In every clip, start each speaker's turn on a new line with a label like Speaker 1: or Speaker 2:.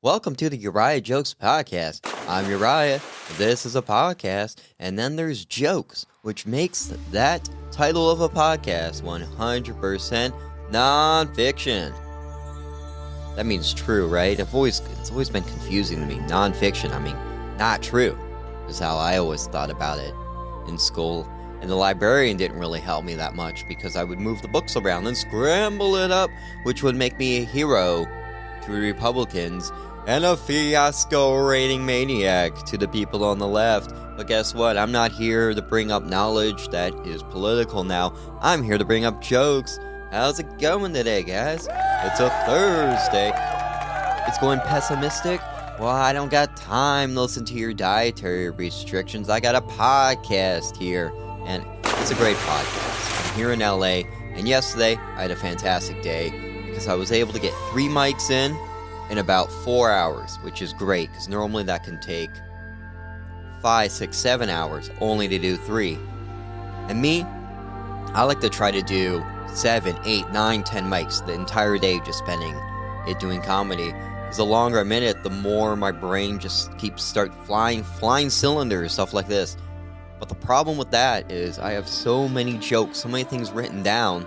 Speaker 1: Welcome to the Uriah Jokes Podcast. I'm Uriah, this is a podcast, and then there's jokes, which makes that title of a podcast 100% non-fiction. That means true, right? It's always been confusing to me. Non-fiction, I mean, not true, is how I always thought about it in school. And the librarian didn't really help me that much because I would move the books around and scramble it up, which would make me a hero to the Republicans and a fiasco-rating maniac to the people on the left. But guess what? I'm not here to bring up knowledge that is political now. I'm here to bring up jokes. How's it going today, guys? It's a Thursday. It's going pessimistic? Well, I don't got time to listen to your dietary restrictions. I got a podcast here, and it's a great podcast. I'm here in LA, and yesterday I had a fantastic day because I was able to get 3 mics in about 4 hours, which is great because normally that can take 5, 6, 7 hours only to do 3. And me, I like to try to do 7, 8, 9, 10 mics the entire day, just spending it doing comedy. Because the longer I'm in it, the more my brain just start flying cylinders, stuff like this. But the problem with that is I have so many jokes, so many things written down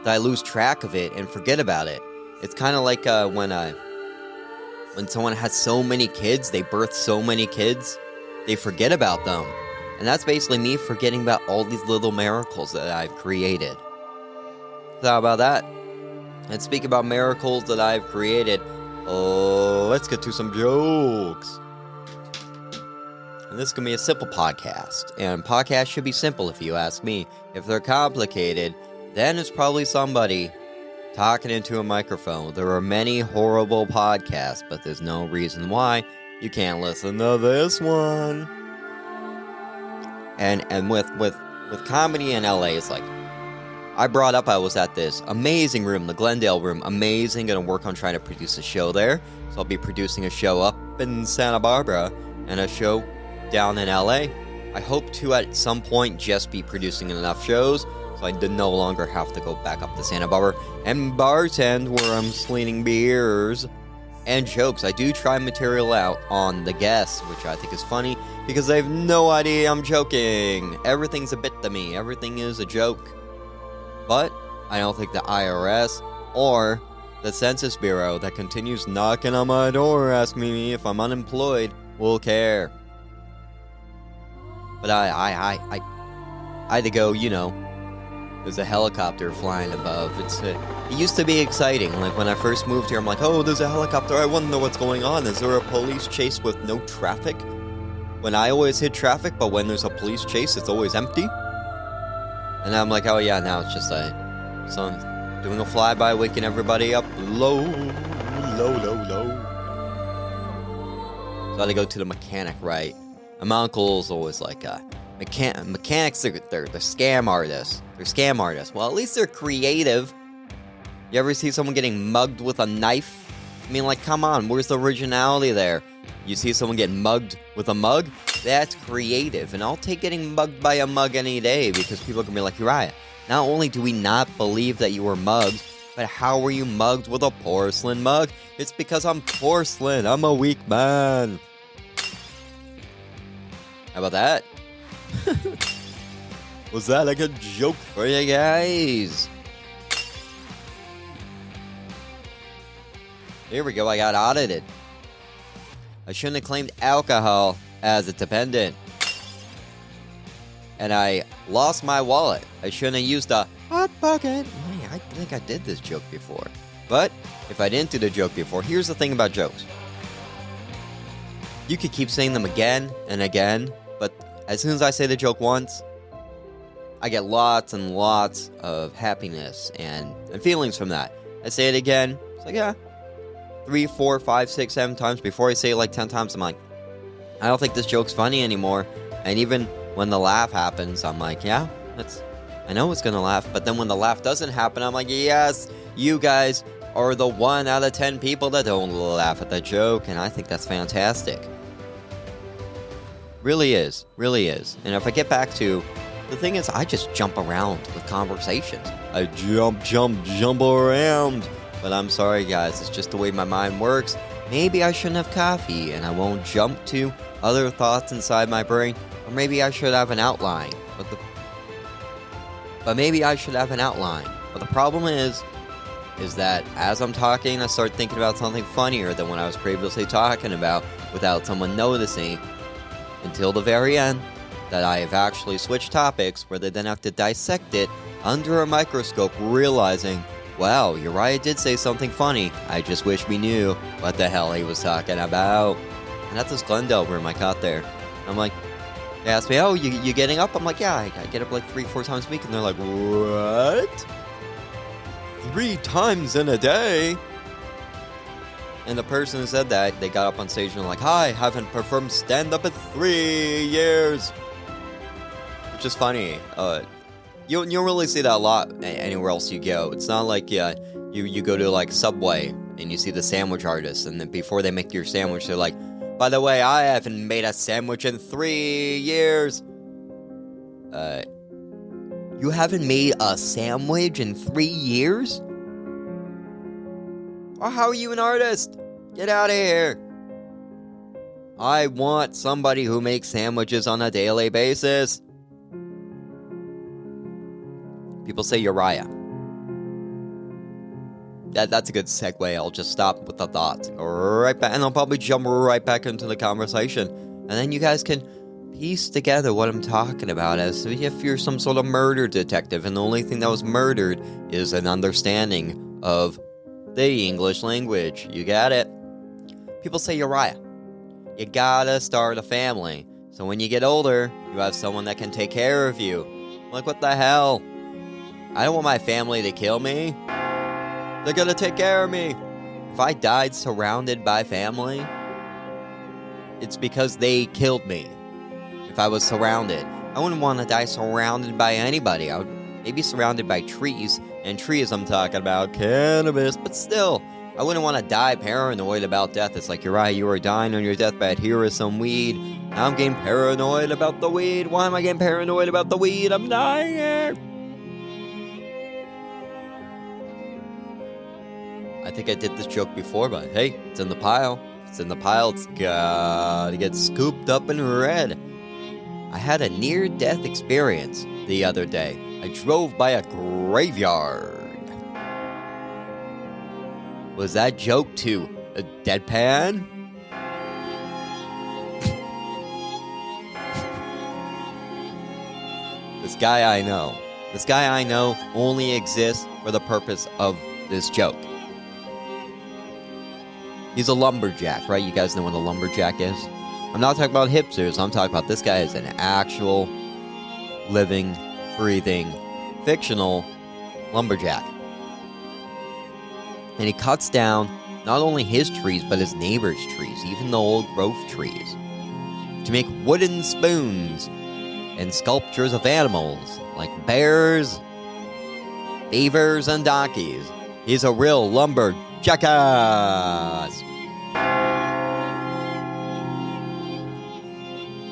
Speaker 1: that I lose track of it and forget about it. It's kind of like when someone has so many kids, they birth so many kids, they forget about them. And that's basically me forgetting about all these little miracles that I've created. So how about that? And speak about miracles that I've created, let's get to some jokes. And this is going to be a simple podcast. And podcasts should be simple if you ask me. If they're complicated, then it's probably somebody talking into a microphone. There are many horrible podcasts, but there's no reason why you can't listen to this one. And with comedy in LA, it's like, I was at this amazing room, the Glendale room, amazing, gonna work on trying to produce a show there. So I'll be producing a show up in Santa Barbara and a show down in LA. I hope to at some point just be producing enough shows so I did no longer have to go back up to Santa Barbara and bartend where I'm slinging beers and jokes. I do try material out on the guests, which I think is funny because they have no idea I'm joking. Everything's a bit to me. Everything is a joke. But I don't think the IRS or the Census Bureau that continues knocking on my door asking me if I'm unemployed will care. But I had to go, there's a helicopter flying above. It used to be exciting. Like when I first moved here, I'm like, oh, there's a helicopter. I want to know what's going on. Is there a police chase with no traffic? When I always hit traffic, but when there's a police chase, it's always empty. And I'm like, oh yeah, now it's just someone doing a flyby, waking everybody up low. So I had to go to the mechanic, right? And my uncle's always like, mechanics, they're scam artists. They're scam artists. Well, at least they're creative. You ever see someone getting mugged with a knife? I mean, like, come on, where's the originality there? You see someone get mugged with a mug? That's creative. And I'll take getting mugged by a mug any day because people can be like, Uriah, not only do we not believe that you were mugged, but how were you mugged with a porcelain mug? It's because I'm porcelain. I'm a weak man. How about that? Was that like a joke for you guys? Here we go, I got audited. I shouldn't have claimed alcohol as a dependent. And I lost my wallet. I shouldn't have used a hot pocket. I think I did this joke before. But if I didn't do the joke before, here's the thing about jokes. You could keep saying them again and again, but as soon as I say the joke once, I get lots and lots of happiness and feelings from that. I say it again, it's like, yeah, 3, 4, 5, 6, 7 times. Before I say it like 10 times, I'm like, I don't think this joke's funny anymore. And even when the laugh happens, I'm like, yeah, I know it's gonna laugh. But then when the laugh doesn't happen, I'm like, yes, you guys are the 1 out of 10 people that don't laugh at the joke. And I think that's fantastic. Really is. And if I get back to, the thing is, I just jump around with conversations. I jump around. But I'm sorry, guys. It's just the way my mind works. maybe I shouldn't have coffee, and I won't jump to other thoughts inside my brain. Or maybe I should have an outline. But maybe I should have an outline. But the problem is that as I'm talking, I start thinking about something funnier than what I was previously talking about without someone noticing, until the very end that I have actually switched topics, where they then have to dissect it under a microscope, realizing, wow, Uriah did say something funny. I just wish we knew what the hell he was talking about. And at this Glendale room I got there, I'm like, they asked me, oh, you getting up? I'm like, yeah, I get up like 3-4 times a week. And they're like, what? 3 times in a day? And the person who said that, they got up on stage and like, hi, haven't performed stand-up in 3 years. Which is funny. You don't really see that a lot anywhere else you go. It's not like you go to like Subway and you see the sandwich artist, and then before they make your sandwich, they're like, by the way, I haven't made a sandwich in 3 years. You haven't made a sandwich in 3 years? Or how are you an artist? Get out of here. I want somebody who makes sandwiches on a daily basis. People say Uriah. That's a good segue. I'll just stop with the thoughts and go right back, and I'll probably jump right back into the conversation. And then you guys can piece together what I'm talking about, as if you're some sort of murder detective, and the only thing that was murdered is an understanding of the English language. You got it. People say Uriah. You gotta start a family, so when you get older, you have someone that can take care of you. Like, what the hell? I don't want my family to kill me. They're gonna take care of me. If I died surrounded by family, it's because they killed me. If I was surrounded, I wouldn't want to die surrounded by anybody. I would maybe surrounded by trees, and trees I'm talking about cannabis, but still, I wouldn't want to die paranoid about death. It's like, Uriah, you were dying on your deathbed. Here is some weed. Now I'm getting paranoid about the weed. Why am I getting paranoid about the weed? I'm dying. I think I did this joke before, but hey, it's in the pile. If it's in the pile, it's gotta get scooped up and read. I had a near-death experience the other day. I drove by a graveyard. Was that joke too a deadpan? This guy I know only exists for the purpose of this joke. He's a lumberjack, right? You guys know what a lumberjack is? I'm not talking about hipsters. I'm talking about this guy is an actual, living, breathing, fictional lumberjack. And he cuts down not only his trees, but his neighbor's trees, even the old growth trees, to make wooden spoons and sculptures of animals like bears, beavers, and donkeys. He's a real lumberjack.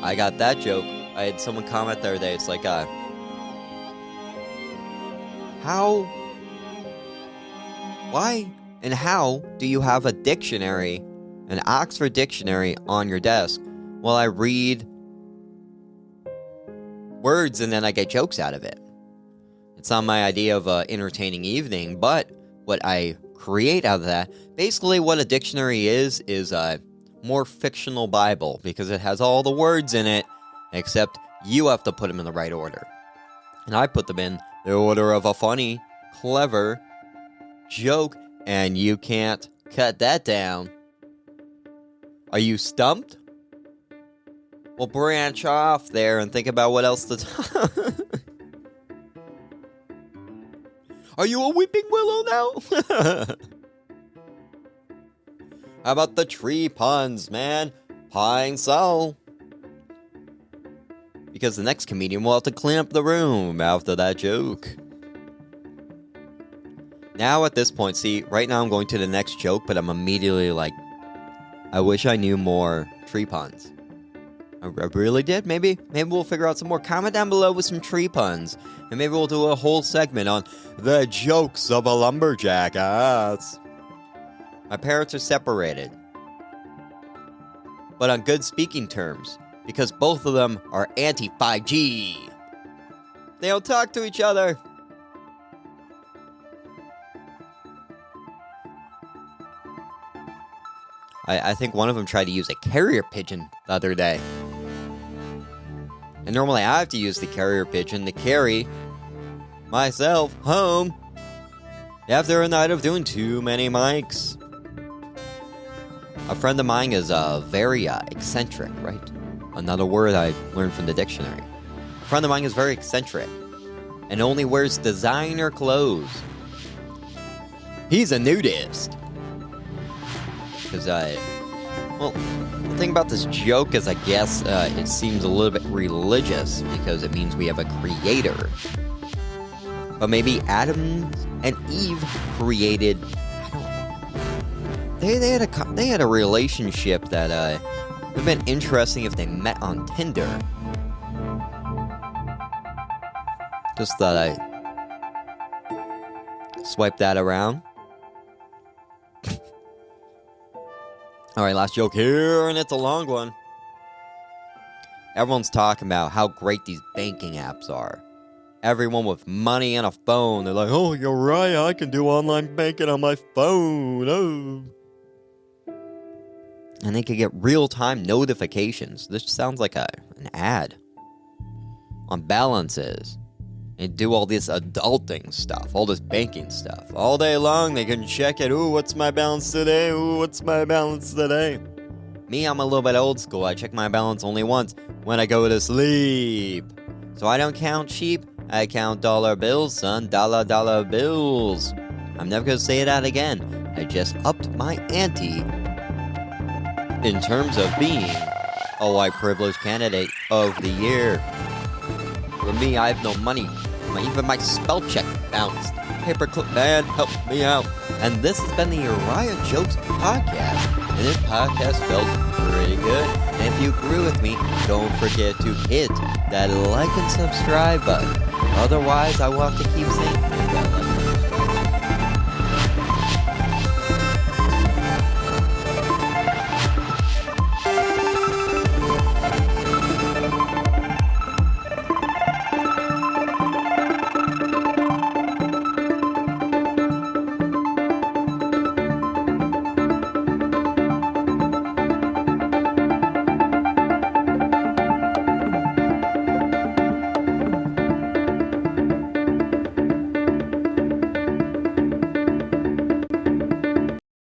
Speaker 1: I got that joke. I had someone comment the other day. It's like, why and how do you have a dictionary, an Oxford dictionary, on your desk while I read words and then I get jokes out of it? It's not my idea of an entertaining evening, but what I create out of that, basically what a dictionary is a more fictional Bible, because it has all the words in it, except you have to put them in the right order. And I put them in the order of a funny, clever joke, and you can't cut that down. Are you stumped? Well, branch off there and think about what else to Are you a weeping willow now? How about the tree puns, man? Pine Sol. Because the next comedian will have to clean up the room after that joke. Now at this point, see, right now I'm going to the next joke, but I'm immediately like, I wish I knew more tree puns. I really did. Maybe we'll figure out some more. Comment down below with some tree puns. And maybe we'll do a whole segment on the jokes of a lumberjack ass. My parents are separated. but on good speaking terms, because both of them are anti-5G. They don't talk to each other. I think one of them tried to use a carrier pigeon the other day. And normally I have to use the carrier pigeon to carry myself home after a night of doing too many mics. A friend of mine is very eccentric, right? Another word I learned from the dictionary. A friend of mine is very eccentric and only wears designer clothes. He's a nudist. Because well, the thing about this joke is I guess it seems a little bit religious because it means we have a creator. But maybe Adam and Eve created, I don't know. They had a relationship that would have been interesting if they met on Tinder. Just thought I swipe that around. Alright, last joke here, and it's a long one. Everyone's talking about how great these banking apps are. Everyone with money and a phone, they're like, oh, Uriah, I can do online banking on my phone, oh. And they could get real-time notifications. This sounds like an ad. On balances. And do all this adulting stuff, all this banking stuff. All day long, they can check it. Ooh, what's my balance today? Ooh, what's my balance today? Me, I'm a little bit old school. I check my balance only once when I go to sleep. So I don't count sheep. I count dollar bills, son. Dollar bills. I'm never going to say that again. I just upped my ante in terms of being a white privileged candidate of the year. For me, I have no money. Even my spell check bounced. Paperclip man, help me out. And this has been the Uriah Jokes Podcast. And this podcast felt pretty good. And if you agree with me, don't forget to hit that like and subscribe button. Otherwise, I will have to keep saying